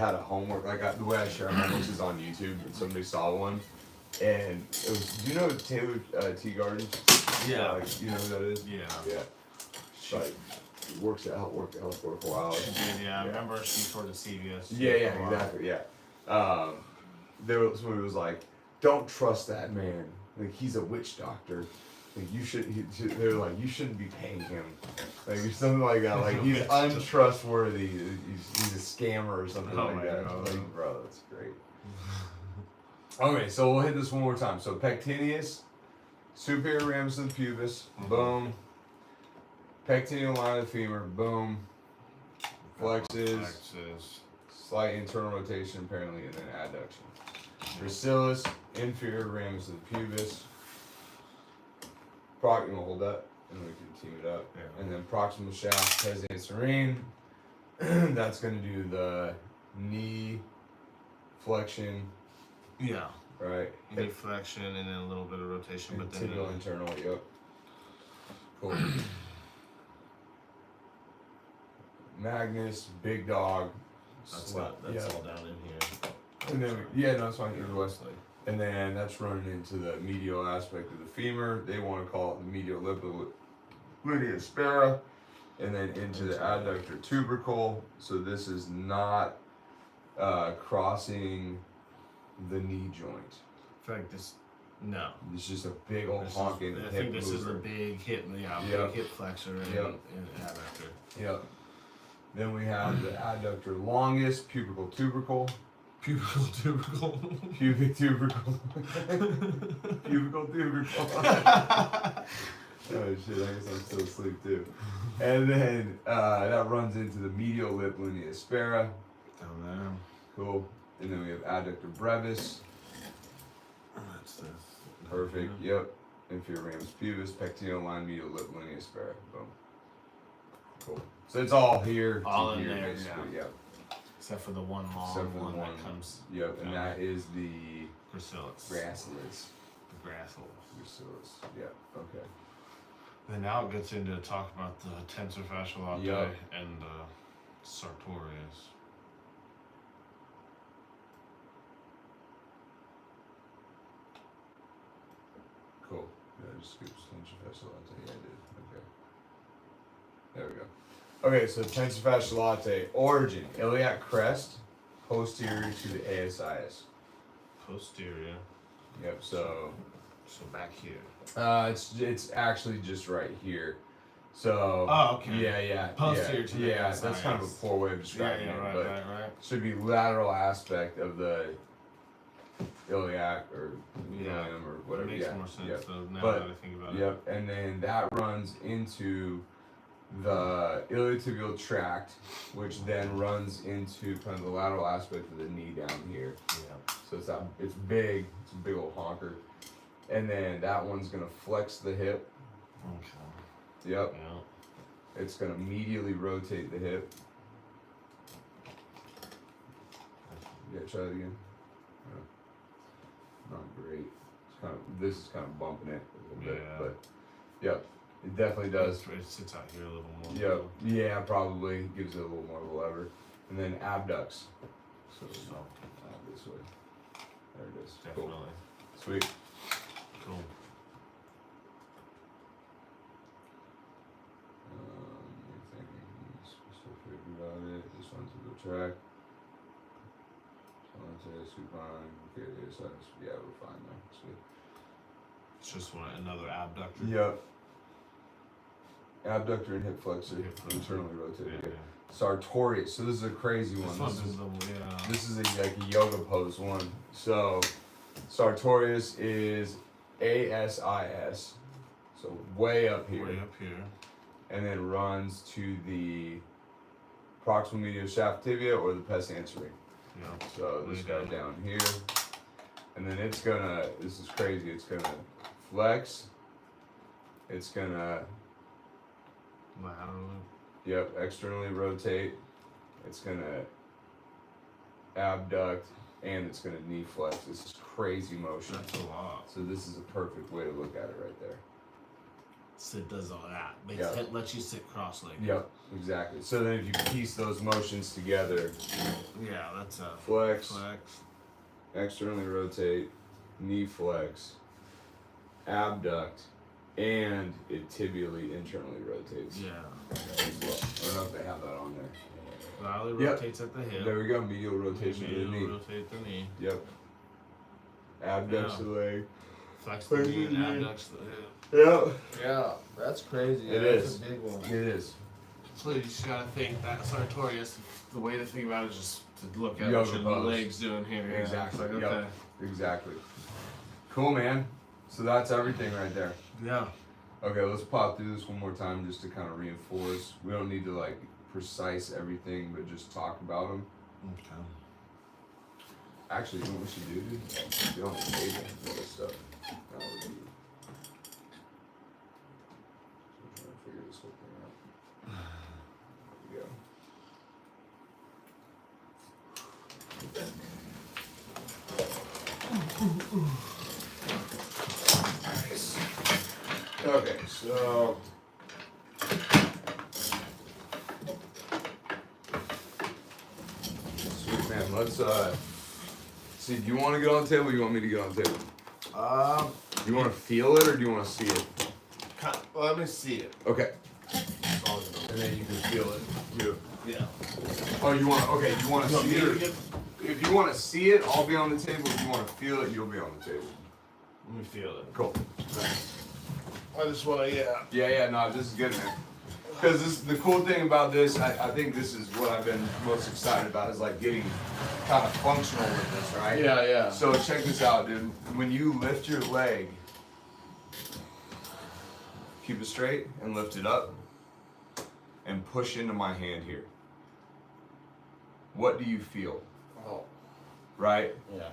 had a homework, like the way I share homeworks is on YouTube, and somebody saw one, and it was, do you know Taylor Teagarden? Yeah. Like, you know who that is? Yeah. Yeah. She like works at help work for a while. She did, yeah. I remember she toured the CVS. Yeah, exactly, yeah. There was somebody was like, don't trust that man. Like, he's a witch doctor. Like, they're like, you shouldn't be paying him. Like, or something like that. Like, he's untrustworthy. He's a scammer or something like that. God. Like, bro, that's great. Okay, so we'll hit this one more time. So, pectineus, superior ramus of the pubis, boom. Pectineal line of the femur, boom. Flexes, slight internal rotation apparently, and then adduction. Gracilis, inferior ramus of the pubis. You want to hold that, and then we can team it up. Yeah. And then proximal shaft, pes serine. That's going to do the knee flexion. Yeah. Right. Knee flexion and then a little bit of rotation, And but then tibial internal. Yep. Cool. Magnus, big dog. That's all down in here. And then no, it's fine. Either way. And then that's running into the medial aspect of the femur. They want to call it the medial linea aspera, and then into the adductor tubercle. So this is not crossing the knee joint. In fact, no. It's just a big old honking hip. I think this mover. is the big hip, big hip flexor and adductor. Yep. Then we have the adductor longus, pubic tubercle. Pubic tubercle. Pubic tubercle. Pubical tubercle. Oh shit, I guess I'm still asleep too. And then that runs into the medial lip linea aspera. Down there. Cool. And then we have adductor brevis. That's the Perfect. Yep. Inferior ramus pubis, pectineal line, medial lip linea aspera. Boom. Cool. So it's all here. All in here, there, basically. yeah. Yep. Except for the one long one that comes. Yep, and that is the gracilis. Gracilis. The gracilis. Gracilis. Yep. Okay. Then now it gets into talk about the tensor fascial latae and the sartorius. Cool. Yeah, I just skipped tensor fascial latae. Yeah, I did. Okay. There we go. Okay, so tensor fascial latae origin: iliac crest, posterior to the ASIS. Posterior. Yep. So back here. It's actually just right here. So. Oh, okay. Yeah. Posterior to the ASIS. That's kind of a poor way of describing it, but right. should be lateral aspect of the iliac or ilium or whatever. It makes more sense though now that I think about it. Yep, and then that runs into the iliotibial tract, which then runs into kind of the lateral aspect of the knee down here. Yeah. So it's big. It's a big old honker, and then that one's gonna flex the hip. Okay. Yep. Yeah. It's gonna medially rotate the hip. Yeah, try it again. Not great. This is kind of bumping it a little bit, but yep, it definitely does. It sits out here a little more. Yep, yeah, probably gives it a little more of a lever, and then abducts. So this way. There it is. Definitely. Cool. Sweet. Cool. Still figured about it. This one's a good track. Supine, okay, yeah, we're fine there. Sweet. It's just another abductor. Yep. Abductor and hip flexor, internally rotated. Yeah. Sartorius. So this is a crazy one. This is like a yoga pose one. So Sartorius is ASIS. So way up here. Way up here. And then runs to the proximal medial shaft tibia or the pes anterior. Yeah. So this guy down here, and then it's gonna, this is crazy, it's gonna flex, it's gonna laterally, yep, externally rotate, it's gonna abduct, and it's gonna knee flex. This is crazy motion. That's a lot. So this is a perfect way to look at it right there. So it does all that. Yeah. It lets you sit cross-legged. Yep, exactly. So then if you piece those motions together, Yeah, that's a flex, externally rotate, knee flex, abduct, and it tibially internally rotates. Yeah. As well. I don't know if they have that on there. Laterally rotates at the hip. There we go. Medial rotation Medial of the knee. rotate the knee. Yep. Abducts the leg. Flex the knee and abducts the hip. Yep. Yeah, that's crazy. It That's is. a big one. It is. So you just gotta think that sartorius. The way to think about it is just to look at Yoga what your pose. legs doing here. Yeah. Exactly. It's like, Yep. okay. Exactly. Cool, man. So that's everything right there. Yeah. Okay, let's pop through this one more time just to kind of reinforce. We don't need to like precise everything, but just talk about them. Okay. Actually, you know what we should do, dude? Get on the table with this stuff. That would be. I'm trying to figure this whole thing out. There we go. Nice. Okay, so. Sweet man, let's see. Do you want to get on the table? Or you want me to get on the table? Do you want to feel it or do you want to see it? Let me see it. Okay. And then you can feel it. Yeah. Oh, you want? Okay, you want to see it? Or, if you want to see it, I'll be on the table. If you want to feel it, you'll be on the table. Let me feel it. Cool. Nice. I just want to, yeah. Yeah. No, this is good, man. Because the cool thing about this, I think this is what I've been most excited about, is like getting kind of functional with this, right? Yeah. So check this out, dude. When you lift your leg, keep it straight and lift it up and push into my hand here. What do you feel? Oh. Right? Yeah.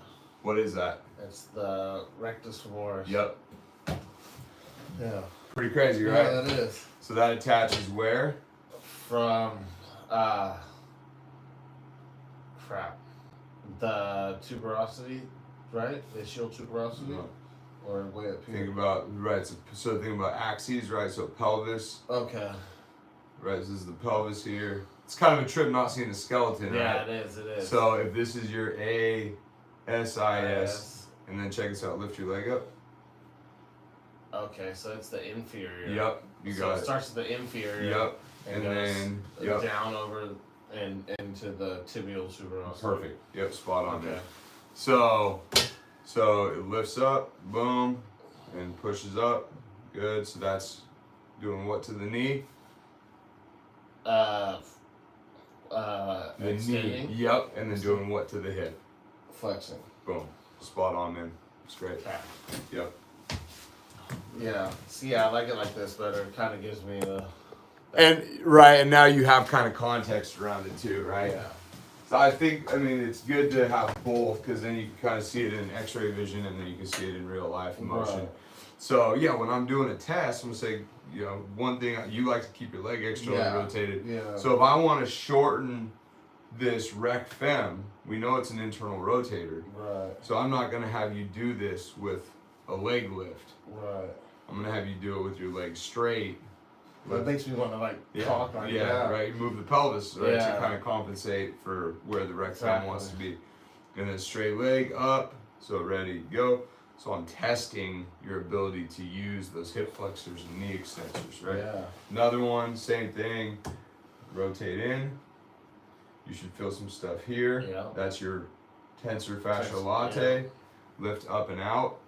What is that? It's the rectus femoris. Yep. Yeah. Pretty crazy, right? Yeah, that is. So that attaches where? From, the tuberosity, right? The ischial tuberosity? No. Or way up here? Think about, right, so think about axes, right? So pelvis, Okay. right? This is the pelvis here. It's kind of a trip not seeing the skeleton, Yeah, right? it is. So if this is your ASIS, and then check this out, lift your leg up. Okay, so it's the inferior. Yep, you so got it it. starts at the inferior. Yep, And and goes then, yep. down over and into the tibial tuberosity. Perfect. Yep, spot on Okay. there. So it lifts up, boom, and pushes up. Good. So that's doing what to the knee? The knee. Yep, and then doing what to the hip? Flexing. Boom. Spot on, man. It's great. Okay. Yep. Yeah. See, I like it like this better. It kind of gives me the. And and now you have kind of context around it too, right? Yeah. So I think, it's good to have both, because then you can kind of see it in X-ray vision, and then you can see it in real life in motion. Right. So yeah, when I'm doing a test, I'm gonna say, one thing, you like to keep your leg externally rotated. Yeah. So if I want to shorten this rec fem, we know it's an internal rotator. Right. So I'm not gonna have you do this with a leg lift. Right. I'm gonna have you do it with your legs straight. That makes me want to talk like that. Right. You move the pelvis, right, Yeah. to kind of compensate for where the rec fem Exactly. wants to be. And then straight leg up, so ready, go. So I'm testing your ability to use those hip flexors and knee extensors, right? Yeah. Another one, same thing. Rotate in. You should feel some stuff here. Yeah. That's your tensor fascia Tensor, latte. Lift up and out.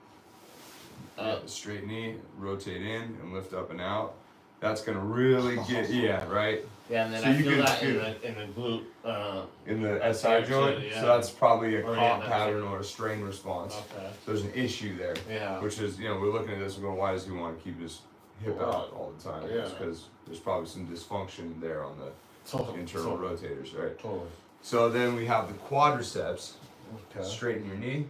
Up. Straight knee, rotate in and lift up and out. That's gonna really get, right? Yeah, and then So I you feel can that feel in the glute. in the That's SI here joint. too, yeah. So that's probably a Or, comp that's pattern it. or a strain response. Okay. So there's an issue there. Yeah. Which is, we're looking at this and going, why does he want to keep his hip out all the time? Yeah. It's because there's probably some dysfunction there on the internal rotators, right? Totally. So then we have the quadriceps. Okay. Straighten your knee.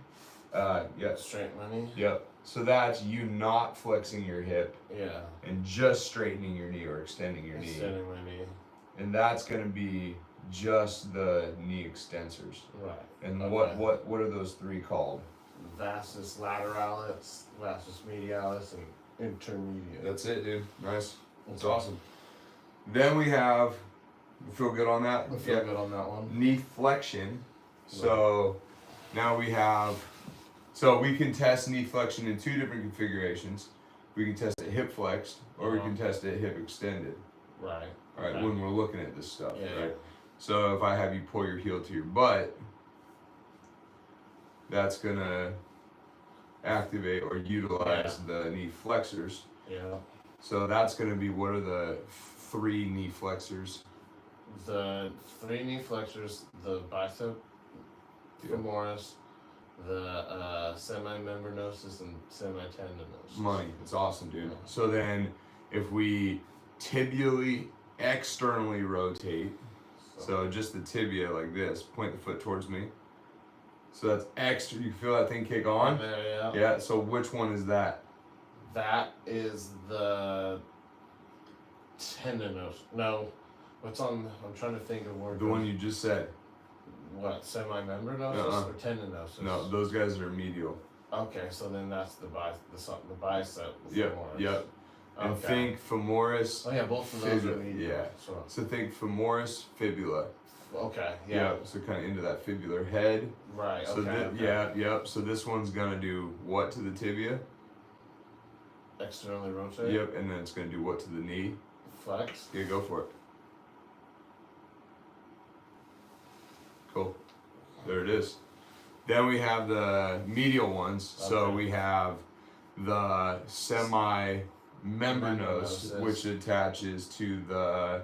Yes. Straight money. Yep. So that's you not flexing your hip Yeah. and just straightening your knee or extending your knee. Extending my knee. And that's going to be just the knee extensors. Right. And Okay. what are those three called? Vastus lateralis, vastus medialis, and Intermediate. That's it, dude. Nice. That's Okay. awesome. Then we have, you feel good on that? I feel good on that one. Knee flexion. So now we have, so we can test knee flexion in 2 different configurations. We can test it hip flexed, or we can test it hip extended. Right. All right, Okay. when we're looking at this stuff, Yeah. right? So if I have you pull your heel to your butt, that's gonna activate or utilize the knee flexors. Yeah. So that's gonna be, what are the 3 knee flexors? The 3 knee flexors, the bicep femoris, the semimembranosus, and semitendinosus. Money. It's awesome, dude. So then if we tibially externally rotate, so just the tibia like this, point the foot towards me. So that's extra. You feel that thing kick on? There, yeah. Yeah. So which one is that? That is the tendinosus. No. What's on? I'm trying to think of where. The one you just said. What, semimembranosus or tendinosus? No, those guys are medial. Okay, so then that's the bicep. Yep. femoris. Yep. And Okay. think femoris. Oh yeah, both of those are fibula. medial. Yeah. So think femoris fibula. Okay. Yeah. So kind of into that fibular head. Right. So Okay. Okay. yeah. Yep. So this one's gonna do what to the tibia? Externally rotate. Yep. And then it's gonna do what to the knee? Flex. Yeah. Go for it. Cool. There it is. Then we have the medial ones. So Okay. we have the semimembranosus, Membranosus. which attaches to the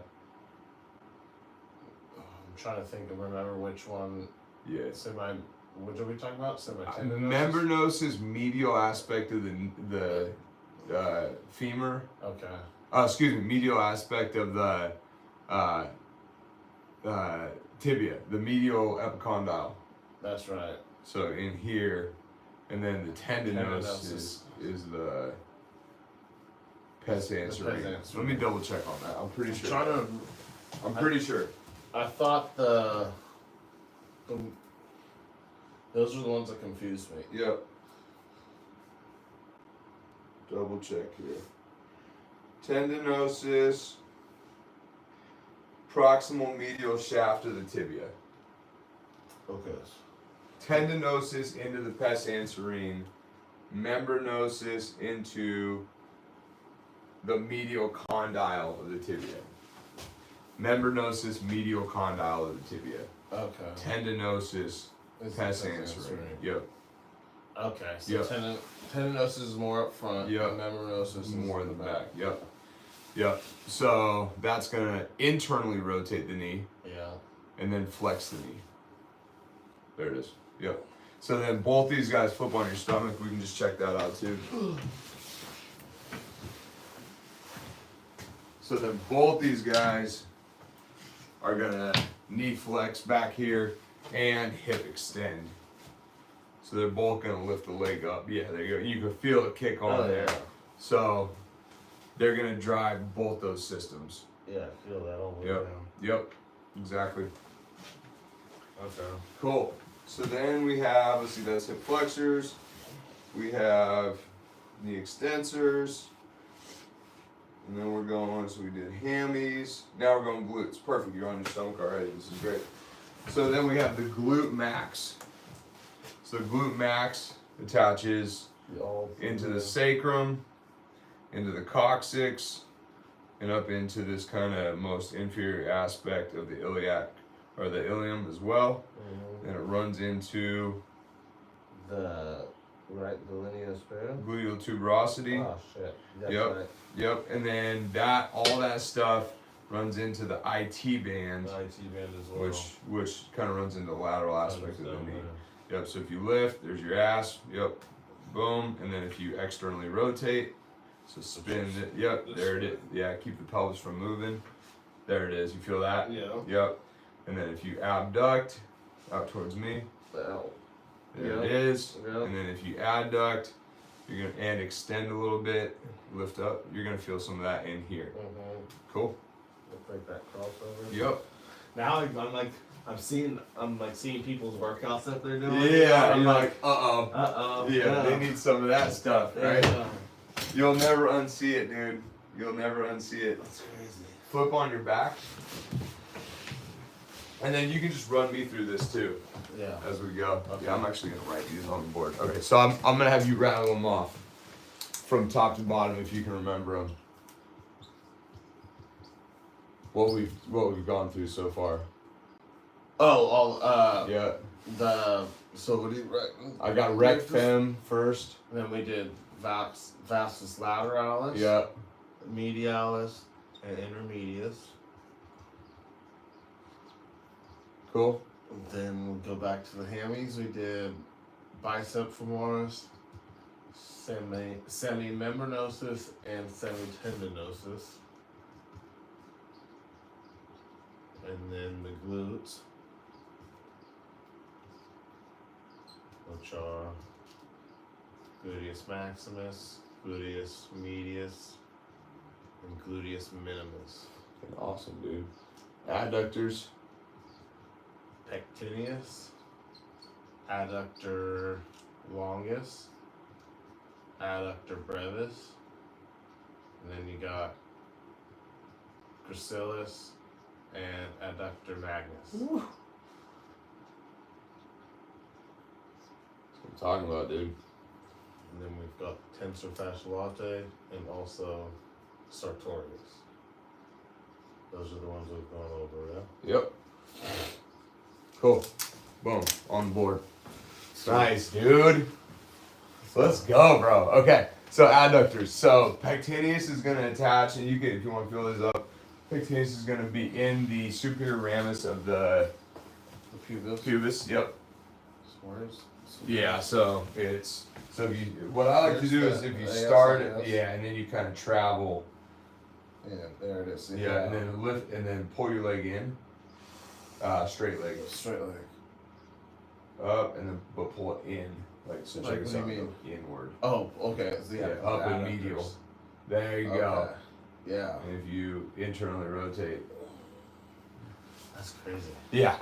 I'm trying to think and remember which one. yes. What are we talking about? Semitendinosus. Membranosus medial aspect of the femur. Okay. Excuse me, medial aspect of the tibia, the medial epicondyle. That's right. So in here, and then the Tendinosus. is the pes anserine. anserine. Let me double check on that. I'm pretty sure. I'm to. pretty sure. I thought those are the ones that confused me. Yep. Double check here. Tendinosus, proximal medial shaft of the tibia. Okay. Tendinosus into the pes anserine, membranosus into the medial condyle of the tibia. Membranosus, medial condyle of the tibia. Okay. Tendinosus, It's pes the anserine. Yep. Okay, so Yep. tendinosus is more up front. Yep. And membranosus is More in the back. Yep. Yep. So that's gonna internally rotate the knee Yeah. and then flex the knee. There it is. Yep. So then both these guys flip on your stomach. We can just check that out too. So then both these guys are gonna knee flex back here and hip extend. So they're both gonna lift the leg up. Yeah, there you go. You can feel it kick on Oh, there. yeah. So they're gonna drive both those systems. Yeah, I feel that all the way Yep. down. Yep. Exactly. Okay. Cool. So then we have, let's see, that's hip flexors. We have knee extensors. And then we're going, so we did hammies. Now we're going glutes. Perfect, you're on your stomach already. This is great. So then we have the glute max. So glute max attaches into the sacrum, into the coccyx, and up into this kind of most inferior aspect of the iliac, or the ilium as well. Mm-hmm. And it runs into The linea aspera. gluteal tuberosity. Oh shit. That's Yep. right. Yep. And then all that stuff runs into the IT band, The IT band as well. which kind of runs into the lateral aspect of the knee. Yep. So if you lift, there's your ass. Yep. Boom. And then if you externally rotate, so spin it. Yep. There it is. Yeah. Keep the pelvis from moving. There it is. You feel that? Yeah. Yep. And then if you abduct out towards me, Well. there it is. Yep. And then if you adduct, you're gonna and extend a little bit, lift up. You're gonna feel some of that in here. Mm-hmm. Cool. Look like that crossover. Yep. Now I'm seeing people's workouts that they're doing. Yeah. I'm You're like, uh oh. uh oh. Yeah. They need some of that stuff, right? You'll never unsee it, dude. You'll never unsee it. That's crazy. Flip on your back. And then you can just run me through this too Yeah. as we go. Okay. Yeah, I'm actually gonna write these on the board. Okay, so I'm gonna have you rattle them off from top to bottom if you can remember them. What we've gone through so far. Oh, Yeah. So what do you right? I got rectum first. Then we did vastus lateralis. Yeah. Medialis and intermedius. Cool. Then we'll go back to the hammies. We did bicep femoris, semimembranosus, and semitendinosus. And then the glutes, which are gluteus maximus, gluteus medius, and gluteus minimus. Awesome, dude. Adductors. Pectineus, adductor longus, adductor brevis, and then you got gracilis and adductor magnus. Woo. That's what I'm talking about, dude. And then we've got tensor fasciae latae and also sartorius. Those are the ones we've gone over, yeah? Yep. Cool. Boom. On board. Nice, dude. Let's go, bro. Okay. So adductors. So pectineus is gonna attach, and you can, if you want to fill this up, pectineus is gonna be in the superior ramus of the The pubis. Yep. Where's Yeah. So it's if you. What I like to do is if you start it, yeah, and then you kind of travel. Yeah, there it is. Yeah, and then lift, and then pull your leg in. Straight leg. Straight leg. Up and then but pull it in. Like so Like, check this what out. do you mean? Go inward. Oh, okay. So Yeah, the up and adductors. medial. There you go. Okay. Yeah. And if you internally rotate. That's crazy. Yeah.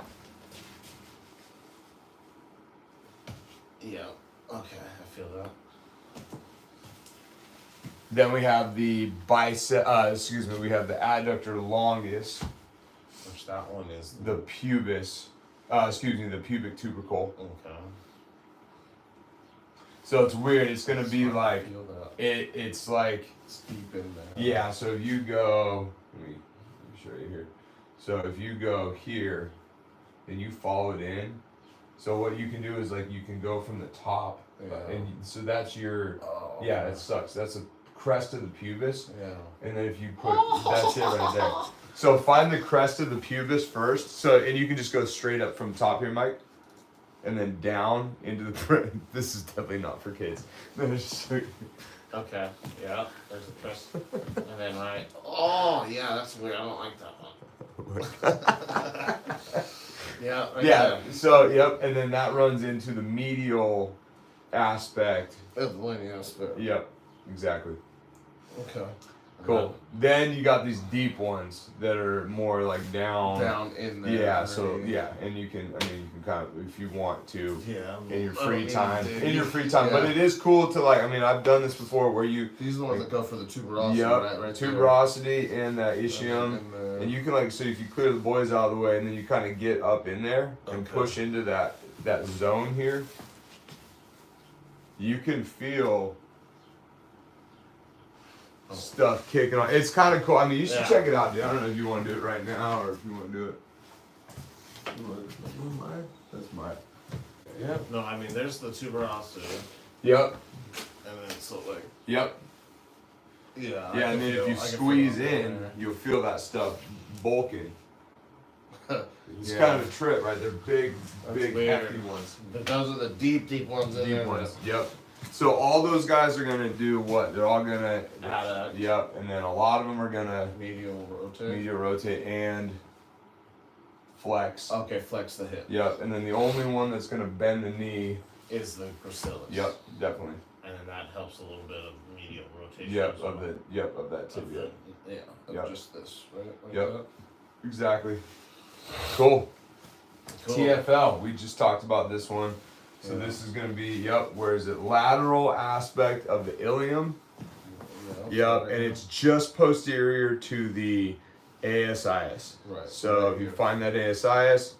Yeah. Okay, I feel that. Then we have the bicep we have the adductor longus, Which that one is. the pubis, the pubic tubercle. Okay. So it's weird, it's gonna be like Feel that. it's like It's deep in there. yeah, so if you go let me show you here. So if you go here, then you follow it in. So what you can do is like you can go from the top, Yeah. and so that's your Oh. yeah. It sucks. That's the crest of the pubis, Yeah. and then if you put that's it right there. So find the crest of the pubis first. So and you can just go straight up from top here, Mike, and then down into the. This is definitely not for kids. Okay. Yeah. There's the crest. And then right. Oh yeah, that's weird. I don't like that one. Yeah. Right Yeah. there. So yep, and then that runs into the medial aspect. That's the linear aspect. Yep. Exactly. Okay. Cool. Then you got these deep ones that are more like down. Down in there. Yeah. So underneath. yeah, and you can. I mean, you can kind of if you want to. Yeah. In your I don't free need time. to- In your free time. But Yeah. it is cool to like. I mean, I've done this before where you. These are the ones that go for the tuberosity, Yep. right? Right Tuberosity and ischium. And the- And you can like so if you clear the boys out of the way and then you kind of get up in there and Okay. push into that zone here. You can feel stuff kicking on. It's kind of cool. I mean, you should Yeah. check it out, dude. I don't know if you want to do it right now or if you want to do it. That's mine. Yeah. No, I mean, there's the tuberosity, Yep. and then so like. Yep. Yeah. Yeah, and then if you squeeze in, you'll feel that stuff bulking. It's Yeah. kind of a trip, right? They're big, That's big, weird. hefty ones. But those are the deep ones in Deep there. ones. Yep. So all those guys are gonna do what? They're all gonna. Adduct. Yep. And then a lot of them are gonna Medial rotate. medial rotate and flex. Okay, flex the hip. Yep. And then the only one that's gonna bend the knee. Is the gracilis. Yep. Definitely. And then that helps a little bit of medial rotation. Yep. as well. Of that Of tibia. the- yeah. Of Yep. just this, right? Like Yep. that? Exactly. Cool. Cool. TFL. We just talked about this one. So Yeah. this is gonna be where is it? Lateral aspect of the ilium. Yep, and it's just posterior to the ASIS. Right. So if you find that ASIS,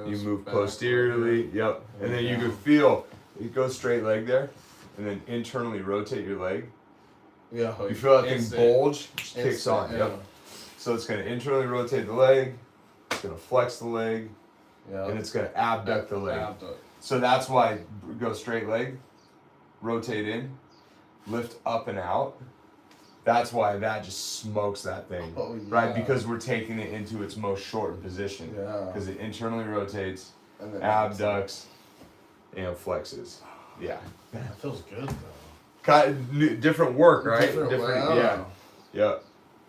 you move posteriorly. Yep, and then you can feel you go straight leg there, and then internally rotate your leg. Yeah. You feel that thing instant. bulge, just kicks Instant, on. yeah. Yep. So it's gonna internally rotate the leg. It's gonna flex the leg, Yeah. and it's gonna abduct the leg. Abduct. So that's why go straight leg, rotate in, lift up and out. That's why that just smokes that thing, Oh, right? yeah. Because we're taking it into its most shortened position. Yeah. Because it internally rotates, And then abducts, and flexes. Yeah. That feels good though. Kind of different work, right? Different, wow. Yeah. Yeah.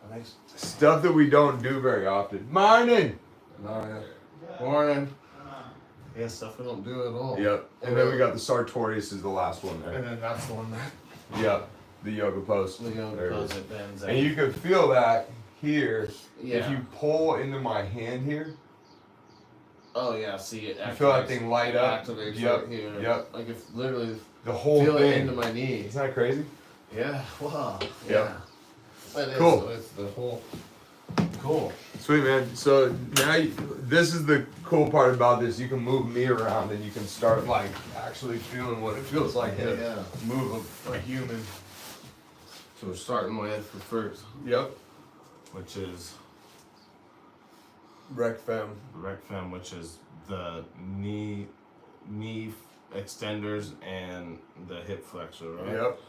That makes Stuff that we don't do very often. Morning. no, yeah. Morning. Yeah, stuff we don't do at all. Yep. And then we got the Sartorius is the last one there. And then that's the one that Yep. The yoga pose. the yoga There it pose is. it bends And you can feel that here. If Yeah. you pull into my hand here, Oh yeah, see it. you feel that thing light up. Activates Yep. right here. Yep. Like if literally The whole feel thing. it into my knee. Isn't that crazy? Yeah. Wow. Yep. Yeah. It is, Cool. so it's the whole. Cool. Sweet, man. So now this is the cool part about this. You can move me around and you can start like actually feeling what it feels like to Yeah. move a human. So we're starting with the first, Yep. which is Rec fem. rec fem, which is the knee extenders and the hip flexor, right? Yep.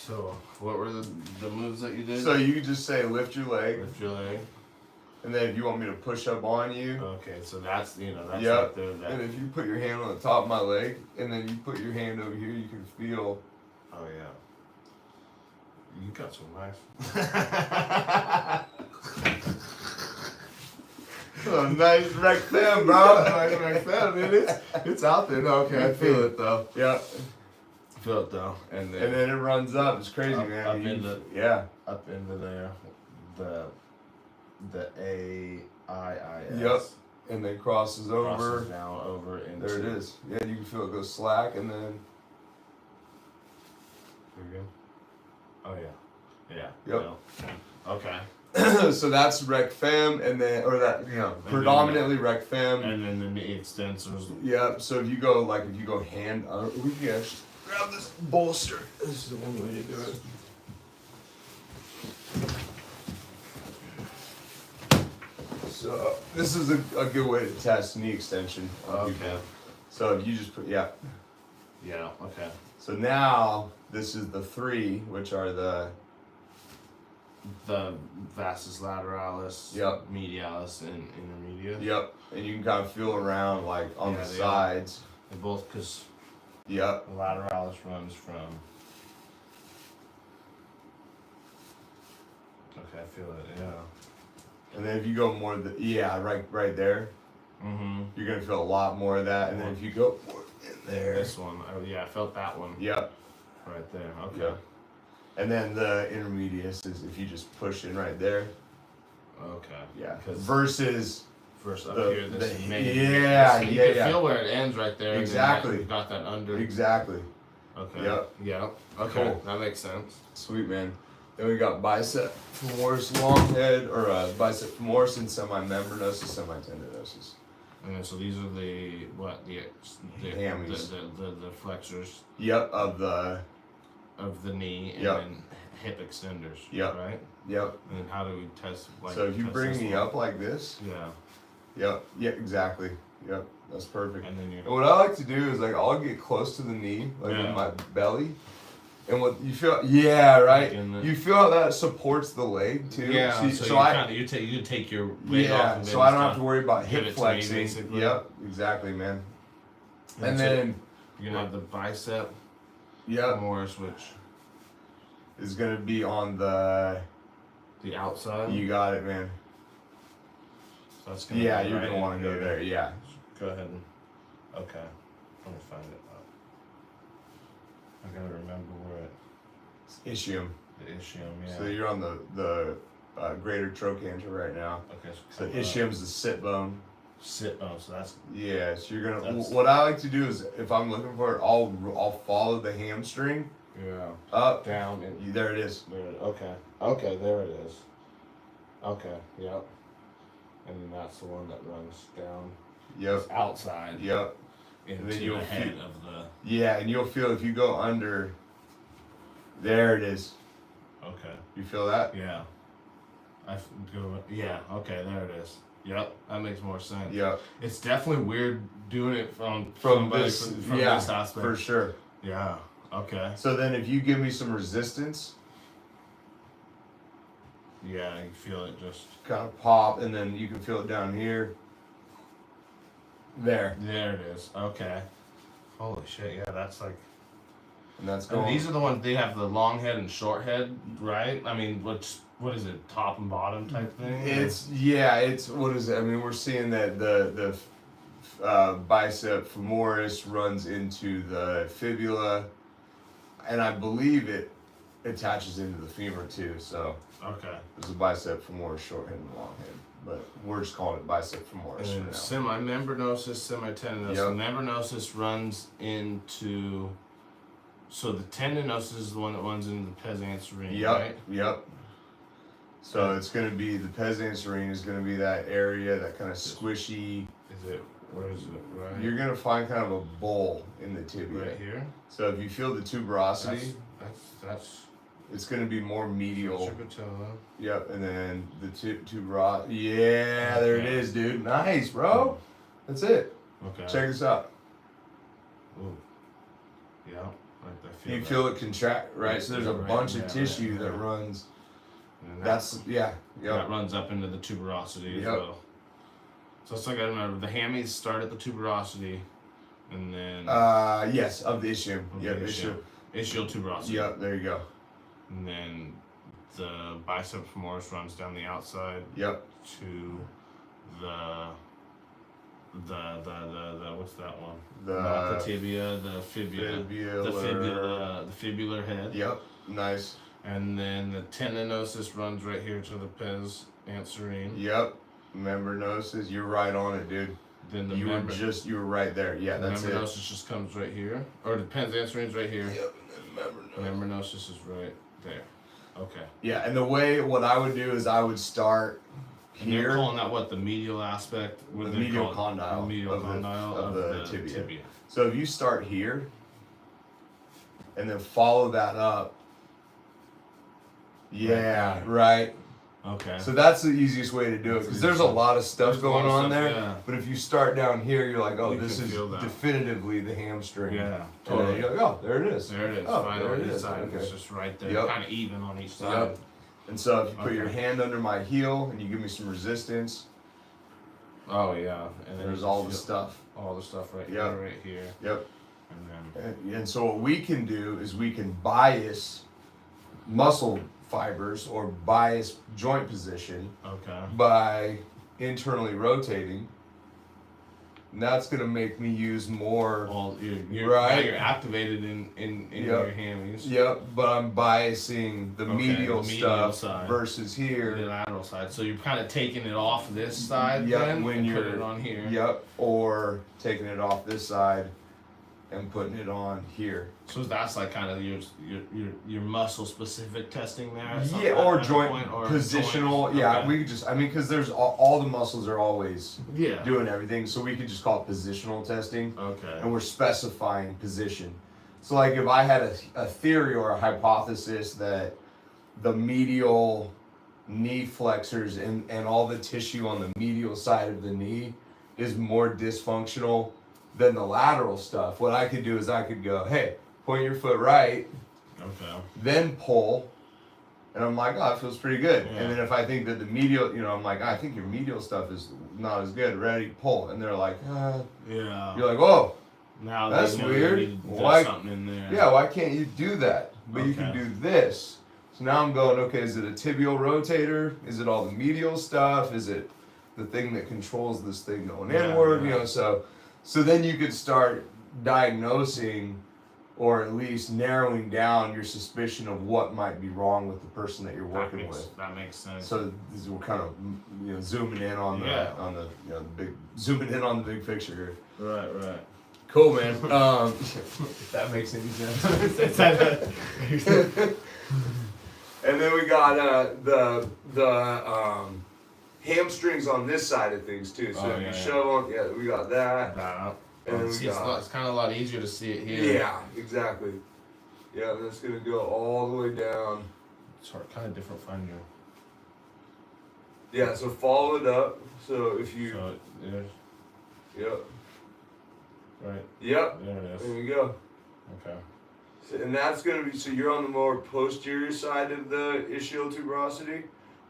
So what were the moves that you did? So you just say lift your leg, lift your leg. and then if you want me to push up on you, Okay, so that's that's Yep. right there. That, and if you put your hand on the top of my leg, and then you put your hand over here, you can feel. oh yeah. You got some nice. Oh, nice rec fem, bro. Nice rec fem, man. It's out there. No, okay, I feel it though. Yep. I feel it though, and And then it runs up. It's crazy, Up- man. up You- into- yeah. up into there, the AIIS. Yep. And then crosses over. Crosses down over into. There it is. Yeah, you can feel it go slack, and then Here we go. Oh yeah. Yeah. Yep. No. Okay. so that's rec fem, and then predominantly rec fem. And then the knee extensors. Yep. So if you go hand, we can actually grab this bolster. This is the one way to do it. So this is a good way to test knee extension. on people. Okay. So if you just put Yeah. Okay. So now this is the three, which are the The vastus lateralis. Yep. Medialis and intermedius. yep, and you can kind of feel around like on Yeah, the they sides. They're both because Yep. the lateralis runs from. Okay, I feel it. Yeah. And then if you go more right there, Mm-hmm. you're gonna feel a lot more of that. And then if you go more in there, This one. Oh yeah, I felt that one yep, right there. Okay. yep. And then the intermedius is if you just push in right there. Okay. Yeah. 'Cause Versus first up the- here, this the- is main. yeah, you yeah, can yeah. feel where it ends right there. and then Exactly. you got that under. exactly. Okay. Yep. Yeah. Okay. Cool. That makes sense. Sweet, man. Then we got bicep femoris long head, or bicep femoris and semimembranosus, semitendinosus. And then, so these are the what the Hammies. the flexors Yep, of the of the knee and Yep. then hip extenders. Yep. Right. yep. And then how do we test? So if you test bring this me one? up like this, Yeah. yep, yeah, exactly. Yep, that's perfect. And then you. And what I like to do is like I'll get close to the knee, like Yeah. with my belly. And what you feel, yeah, right. Like in the- You feel how that supports the leg too. Yeah. See, So, so you I, kind of you take your weight off. yeah, And so then I don't just have to worry about give hip it to me, flexing. basically. Yep, exactly, man. And so then, you're gonna have the bicep yep, femoris, which is gonna be on the. the outside. You got it, man. So that's gonna Yeah, be you're right gonna want in to go here. there. Yeah. Go ahead and. Okay. Let me find it. I gotta remember where it. Ischium. The ischium. Yeah. So you're on the greater trochanter right now. Okay. So ischium's the sit bone. Sit bone. So that's. Yeah. So you're gonna. That's- What I like to do is if I'm looking for it, I'll follow the hamstring Yeah. up, Down. And there it is. there. Okay. Okay. There it is. Okay. Yep. And then that's the one that runs down. Yep. It's outside. Yep. Into And then the you'll head feel- of the. Yeah, and you'll feel if you go under. There it is. Okay. You feel that? Yeah. Go. Yeah. Okay. There it is. Yep. That makes more sense. Yep. It's definitely weird doing it from From this aspect. for sure. Yeah. Okay. So then, if you give me some resistance, Yeah. You feel it just. kind of pop, and then you can feel it down here. There, There it is. Okay. Holy shit. Yeah. That's like. and that's And going. these are the ones they have the long head and short head, right? I mean, what is it? Top and bottom type thing? It's what is it? I mean, we're seeing that the bicep femoris runs into the fibula, and I believe it attaches into the femur too. So Okay. there's a bicep femoris, short head, and long head, but we're just calling it bicep femoris And for now. semimembranosus, semitendinosus. Yep. Membranosus runs into. So the tendinosus is the one that runs into the pes anserine, Yep, right? yep. So it's gonna be the pes anserine is gonna be that area, that kind of squishy. Is it? Where is it? Right. You're gonna find kind of a bowl in the tibia. right here. So if you feel the tuberosity, That's it's gonna be more medial. your patella. Yep, and then the tuberosity. Yeah, there it is, dude. Nice, bro. That's it. Okay. Check this out. Ooh. Yeah. I You that. feel it contract, right? So there's a Right, bunch of yeah, tissue right, that right. runs. And That's yeah, that yeah. runs up into the tuberosity as Yep. well. So it's like I remember the hammies start at the tuberosity, and then Yes, of the ischium. of Yep, the ischium. ischial tuberosity. Yep, there you go. And then the bicep femoris runs down the outside Yep. to the what's that one? The Not the tibia, the fibula. The fibular head. Yep, nice. And then the tendinosus runs right here to the pes anserine. Yep, membranosus. You're right on it, dude. Then the You were right there. Yeah, that's it. membranosus just comes right here, or the pes anserine right here. Yep, and then Membranosus is right there. Okay. Yeah, and what I would do is I would start And they're here, calling that what, the medial aspect? What the do they medial call it? condyle, The medial condyle of the tibia. tibia. So if you start here, and then follow that up. Yeah, right. Okay. So that's the easiest way to do it because there's a lot of stuff There's a lot going of on stuff, there. yeah. But if you start down here, you're like, oh, You this can is feel that. definitively the hamstring. Yeah, And then totally. you're like, oh, there it is. There it is. Oh, Finally, there it on each is. side. Okay. It's just right there. Yep. Kind of even on each side. Yep. And so if you put your Okay. hand under my heel and you give me some resistance, Oh yeah. And then there's you all can the feel stuff. all the stuff right Yep. here, right here, Yep. and then And so what we can do is we can bias muscle fibers or bias joint position okay. by internally rotating. And that's gonna make me use more. All you're Right. now you're activated in Yep. your hammies. Yep, but I'm biasing the Okay, medial the medial stuff side. versus The here. lateral side. So you're kind of taking it off this side Yep, then when and you're put it on here. Yep, or taking it off this side and putting it on here. So that's like kind of your muscle specific testing there. Yeah, or at a joint point, or positional. joint. Yeah, Okay. we could just. I mean, because there's all the muscles are always Yeah. doing everything, so we could just call it positional testing, Okay. and we're specifying position. So, like, if I had a theory or a hypothesis that the medial knee flexors and all the tissue on the medial side of the knee is more dysfunctional than the lateral stuff, what I could do is I could go, hey, point your foot right, Okay. then pull, and I'm like, oh, it feels pretty good. Yeah. And then if I think that the medial, I'm like, I think your medial stuff is not as good. Ready, pull, and they're like, Yeah. you're like, whoa, Now that's they know weird. You need to do Why- something in there. yeah, why can't you do that? But you can Okay. do this. So now I'm going, okay, is it a tibial rotator? Is it all the medial stuff? Is it the thing that controls this thing going Yeah, inward? yeah. So then you could start diagnosing or at least narrowing down your suspicion of what might be wrong with the person that you're working with. That makes sense. So this is, we're kind of zooming in on the Yeah. on the the big zooming in on the big picture here. Right. Cool, man. If that makes any sense. And then we got the hamstrings on this side of things too. So if you shove on, we got that. And then we got. It's kind of a lot easier to see it here. Yeah, exactly. Yeah, that's gonna go all the way down. It's kind of different finding you. Yeah, so follow it up. So if you. So there's. Yep. Right. Yep. There it is. There you go. Okay. So, and that's gonna be, so you're on the more posterior side of the ischial tuberosity,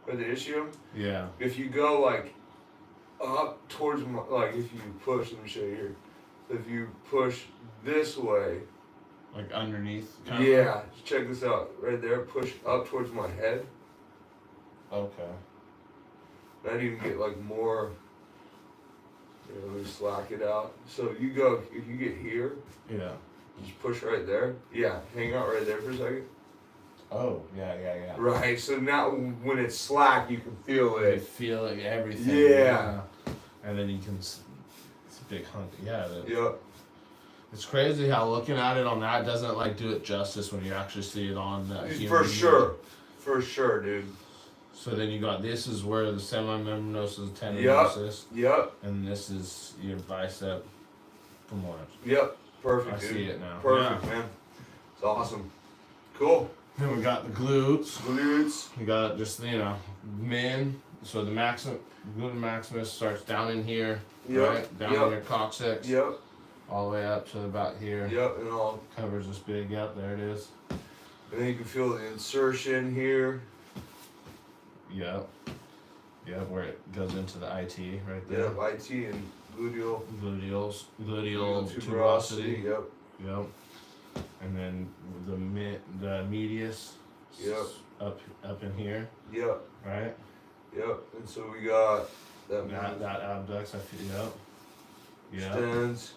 or the ischium. Yeah. If you go like up towards like if you push, let me show you here. If you push this way. Like underneath. Yeah. Check this out. Right there. Push up towards my head. Okay. I'd even get like more. Let me slack it out. So you go, if you get here, just push right there. Yeah, hang out right there for a second. Oh, yeah. Right, so now when it's slack, you can feel You it. feel like everything. Yeah. And then you can, it's a big hunk. Yeah. Yep. It's crazy how looking at it on that doesn't like do it justice when you actually see it on that. For sure, dude. So then you got, this is where the semimembranosus tendinosus. Yep. And this is your bicep femoris. Yep. Perfect, I dude. see it now. Perfect, man. It's awesome. Cool. Then we got the glutes. Glutes. We got just, min. So the gluten maximus starts down in here. Yep. Right? Down in your coccyx. Yep. All the way up to about here. Yep, and all. Covers this big, there it is. And then you can feel the insertion here. Yep, where it goes into the IT right there. Yep, IT and gluteal. Gluteal tuberosity. Yep. And then the medius. Yep. Up in here. Yep. Right. Yep. And so we got that abducts. I feel. Yep. Extends.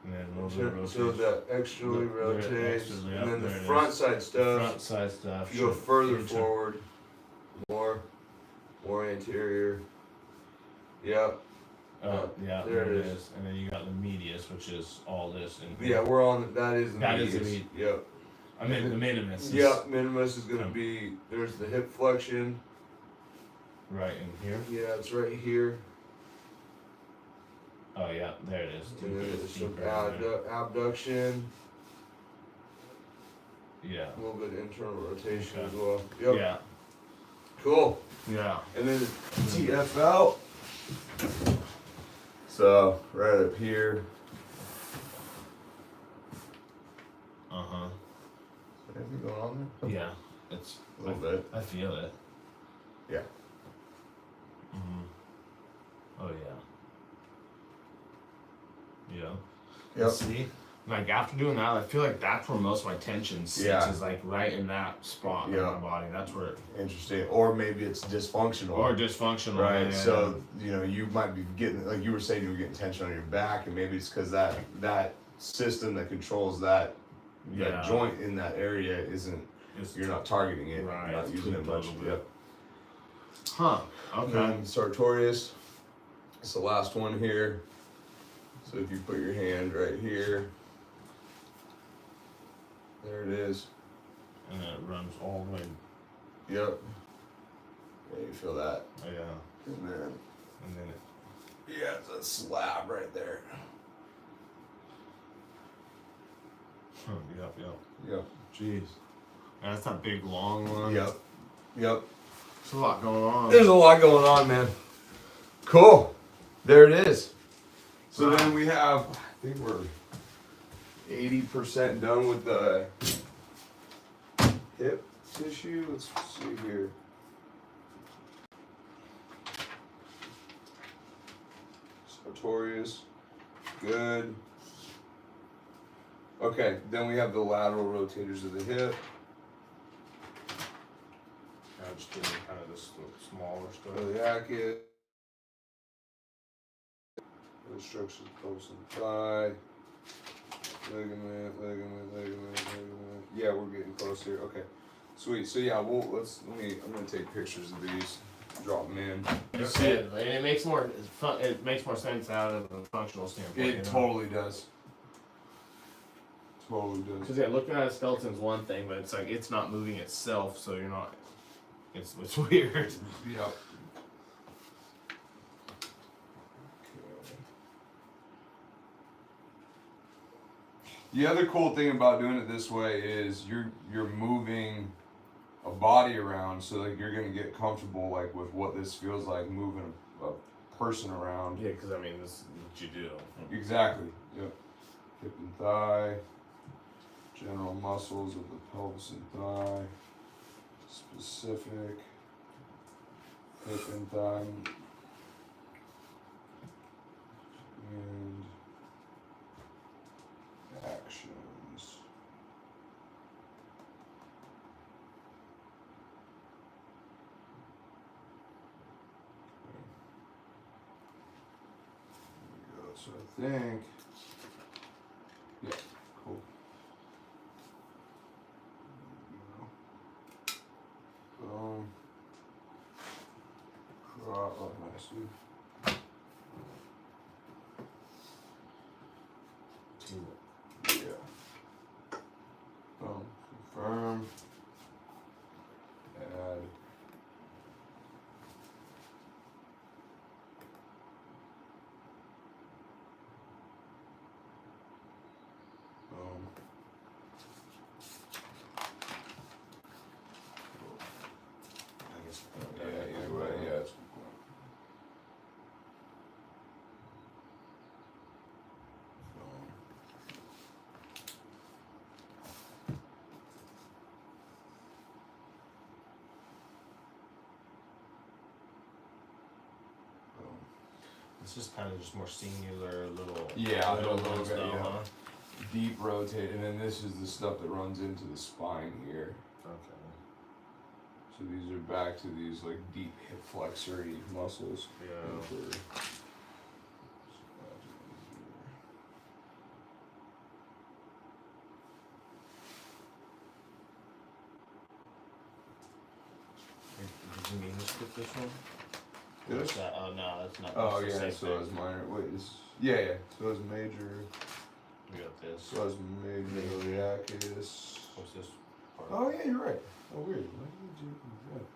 And then a little bit of rotation. So that externally rotates. Externally, and then the there it front is. side stuff. Front side stuff. If you go further forward, more anterior. Yep. There it is. And then you got the medius, which is all this. And Yeah, we're on. That is the That medius. is the medius. Yep. I mean the minimus. Yep. Minimus is gonna be. There's the hip flexion. Right in here. Yeah, it's right here. Oh yeah, there it is. And then there's some Deeper in there. abduction. Yeah. A little bit of internal rotation Okay. as well. Yep. Yeah. Cool. Yeah. And then TFL. So right up here. Anything going on there? Yeah. It's A little bit. I feel it. Yeah. Oh yeah. Yeah. Yep. See, like after doing that, I feel like that's where most of my tension sits. Yeah. Is like right in that spot in my body. That's where. Interesting. Or maybe it's dysfunctional. Or dysfunctional. Right. Yeah, So you might be getting, like you were saying, you were getting tension on your back, and maybe it's because that system that controls that joint in that area isn't. You're not targeting it. Right. You're not using it much. Yep. Huh. Okay. Sartorius. It's the last one here. So if you put your hand right here, there it is. And then it runs all the way. Yep. Yeah, you feel that. Oh, yeah. And then it. Yeah, it's a slab right there. Yep. Yep. Jeez. That's that big long one. Yep. There's a lot going on. There's a lot going on, man. Cool. There it is. So then we have, I think we're 80% done with the hip tissue. Let's see here. Sartorius. Good. Okay, then we have the lateral rotators of the hip. I'm just doing kind of this smaller stuff. Iliac. Instructions post and thigh. Ligament. Yeah, we're getting close here. Okay. Sweet. So yeah, I'm gonna take pictures of these. Drop them in. You see it, and it makes more sense out of a functional standpoint. It totally does. totally does. Because yeah, looking at a skeleton's one thing, but it's like it's not moving itself, so you're not. It's weird. Yeah. The other cool thing about doing it this way is you're moving a body around, so like you're gonna get comfortable like with what this feels like moving a person around. Yeah, because I mean, this is what you do. Exactly. Yep. Hip and thigh, general muscles of the pelvis and thigh, specific hip and thigh, and actions. There we go. So I think, yeah, cool. Boom. Oh, nice, dude. Yeah. Boom. Confirm. Add. Boom. I guess. Yeah, either way, yeah, it's a good point. Boom. Boom. It's just kind of just more singular little. Yeah, little a little ones bit, though, yeah. huh? Deep rotate, and then this is the stuff that runs into the spine here. Okay. So these are back to these like deep hip flexory muscles. Yeah. Did you mean to skip this one? Did What's I? that? Oh no, that's not. Oh that's the yeah, same so thing. as minor. Wait, yeah. So as major. We got this. So as major iliacus. What's this part? Oh yeah, you're right. Oh weird. Why did you do that?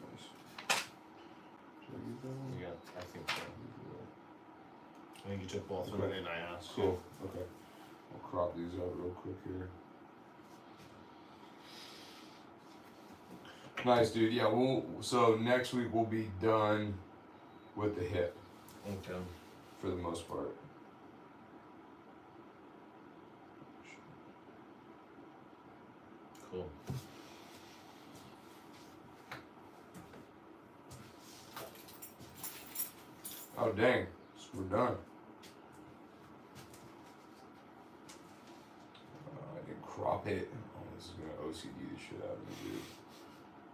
Nice. Should I get that one? We got. I think so. I think you took both of them Okay. and I asked. Cool. Okay. I'll crop these out real quick here. Nice, dude. Yeah, so next week we'll be done with the hip Okay. for the most part. Cool. Oh dang, so we're done. I didn't crop it. Oh, this is gonna OCD the shit out of me, dude.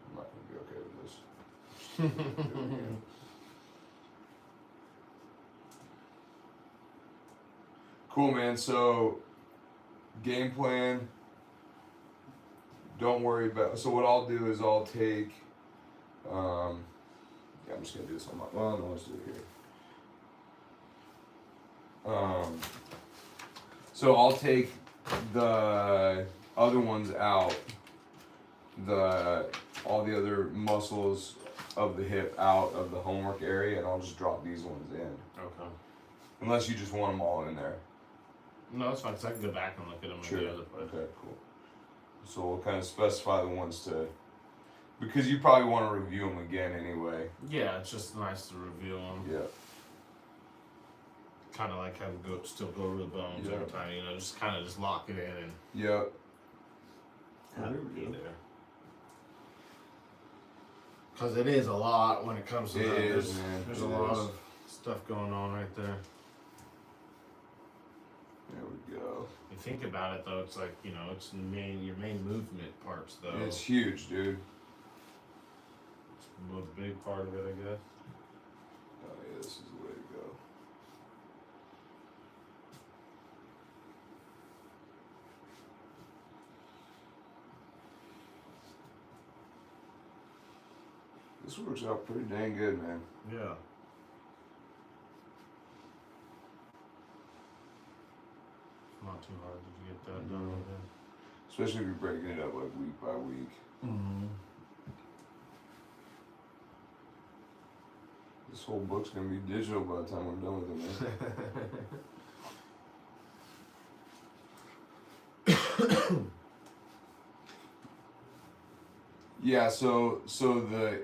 I'm not gonna be okay with this. Do it again. Cool, man. So, game plan. Don't worry about. So what I'll do is I'll take. Yeah, I'm just gonna do this on my. Well, no, let's do it here. So I'll take the other ones out. All the other muscles of the hip out of the homework area, and I'll just drop these ones in. Okay. Unless you just want them all in there. No, that's fine. Cause I can go back and look at them in the other place. Okay, cool. So we'll kind of specify the ones to, because you probably want to review them again anyway. Yeah, it's just nice to review them. Yeah. Kind of like have to still go over the bones Yeah. every time, you know, just kind of just lock it in and Yep. have it be there. Because it is a lot when it comes to It that. is, man. There's It a lot is. of stuff going on right there. There we go. You think about it though, it's like, you know, it's your main movement parts though. It's huge, dude. It's a big part of it, I guess. Oh yeah, this is the way to go. This works out pretty dang good, man. Yeah. Not too hard to get that done. Especially if you're breaking it up like week by week. Mm-hmm. This whole book's gonna be digital by the time we're done with it, man. Yeah, so the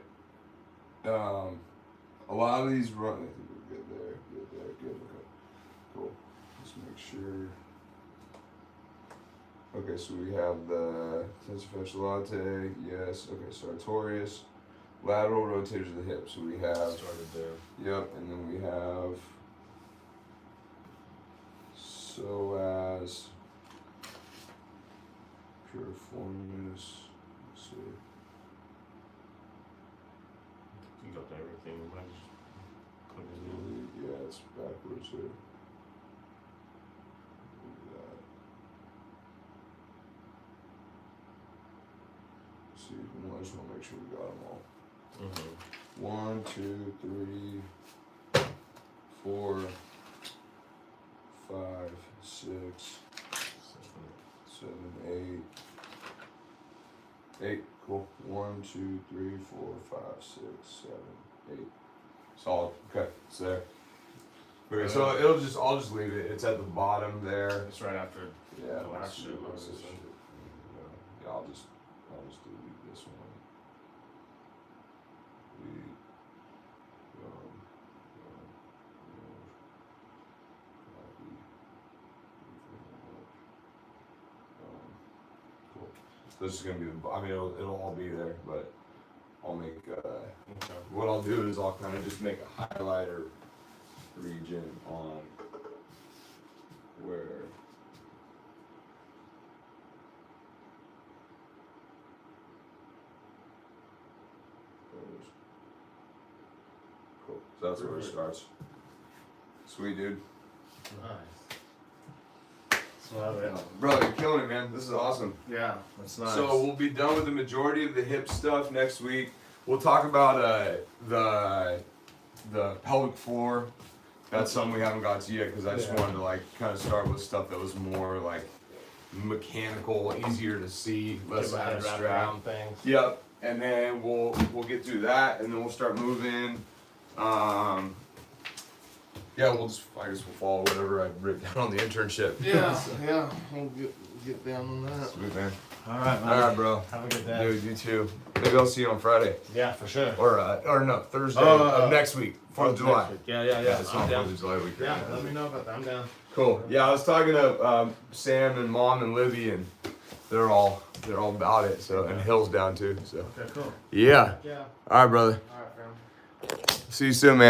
a lot of these run. I think we're good there. Good. Okay, cool. Just make sure. Okay, so we have the tensor fasciae latte. Yes. Okay, sartorius, lateral rotators of the hip. So we have. Started there. Yep, and then we have psoas piriformis. Let's see. You got everything. You might just put it in. Yeah, it's backwards here. Look at that. See, I just want to make sure we got them all. Mm-hmm. 1, 2, 3, 4, 5, 6, 7, 8. 8, cool. 1, 2, 3, 4, 5, 6, 7, 8. Solid. Okay, it's there. Okay, so I'll just leave it. It's at the bottom there. It's right after Yeah, the last shit. Yeah, I'll just delete this one. Delete. Copy. Cool. So this is gonna be the. I mean, it'll all be there, but I'll make. Okay. What I'll do is I'll kind of just make a highlighter region on where. Cool. So that's where it starts. Sweet, dude. Nice. So, Bro, you're killing it, man. This is awesome. yeah, that's nice. So we'll be done with the majority of the hip stuff next week. We'll talk about the pelvic floor. That's something we haven't got to yet because I just wanted to like kind of start with stuff that was more like mechanical, easier to see, less abstract. Things. Yep. And then we'll get through that, and then we'll start moving. Yeah, I guess we'll follow whatever I wrote down on the internship. Yeah, we'll get down on that. Sweet, man. All right, man. All right, bro. Have a good day. Dude, you too. Maybe I'll see you on Friday. Yeah, for sure. Or no, Thursday of next week, 4th of July. Yeah. It's I'm on down. 4th of July weekend. Yeah, let me know about that. I'm down. Cool. Yeah, I was talking to Sam and Mom and Libby, and they're all about it. So and Hill's down too. So Okay, cool. yeah. Yeah. All right, brother. All right, fam. See you soon, man.